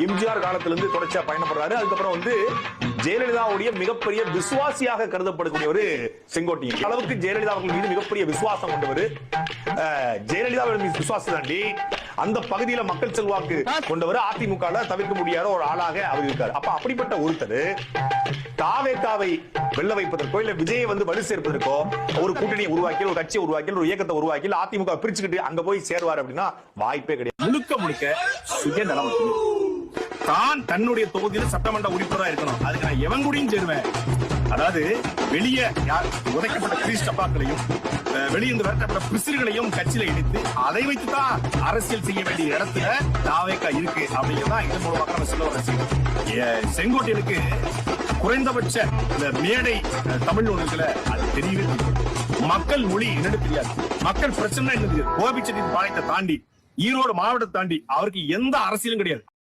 எம்ஜிஆர் காலத்திலிருந்து தொடர்ச்சியா பயணப்படுறாரு. அதுக்கப்புறம் வந்து ஜெயலலிதாவுடைய மிகப்பெரிய விசுவாசியாக கருதப்படக்கூடிய ஒரு செங்கோட்டையன் அளவுக்கு ஜெயலலிதா அவர்கள் மீது மிகப்பெரிய விசுவாசம் கொண்டவர். ஜெயலலிதா விசுவாசம் தாண்டி அந்த பகுதியில மக்கள் செல்வாக்கு கொண்டவர். அதிமுக தவிர்க்க முடியாத ஒரு ஆளாக அவர் இருக்காரு. அப்ப அப்படிப்பட்ட ஒருத்தர் தாவேகாவை வெல்ல வைப்பதற்கோ இல்ல விஜயை வந்து வலு சேர்ப்பதற்கோ ஒரு கூட்டணியை உருவாக்கி ஒரு கட்சியை உருவாக்கி ஒரு இயக்கத்தை உருவாக்கி அதிமுக பிரிச்சுக்கிட்டு அங்க போய் சேருவார் அப்படின்னா வாய்ப்பே கிடையாது. முழுக்க சுயநலம். தான் தன்னுடைய தொகுதியில் சட்டமன்ற உறுப்பினராக இருக்கணும். அதுக்கு நான் எவன் கூடயும் சேருவேன். அதாவது வெளியே உதைக்கப்பட்ட கிறிஸ்டபாக்களையும் வெளியிருந்து விரட்டப்பட்ட பிசிறுகளையும் கட்சியில இணைத்து அதை வைத்துதான் அரசியல் செய்ய வேண்டிய இடத்துல தாவேகா இருக்கு அப்படிங்கிறதா இதன் மூலமாக நம்ம சொல்ல வர செய்யும். செங்கோட்டையனுக்கு குறைந்தபட்ச இந்த மேடை தமிழ் நூல்கள அது தெரியவே மக்கள் மொழி என்னன்னு தெரியாது, மக்கள் பிரச்சனை என்ன தெரியாது. கோபிச்செட்டிப்பாளையத்தை தாண்டி ஈரோடு மாவட்டத்தை தாண்டி அவருக்கு எந்த அரசியலும் கிடையாது.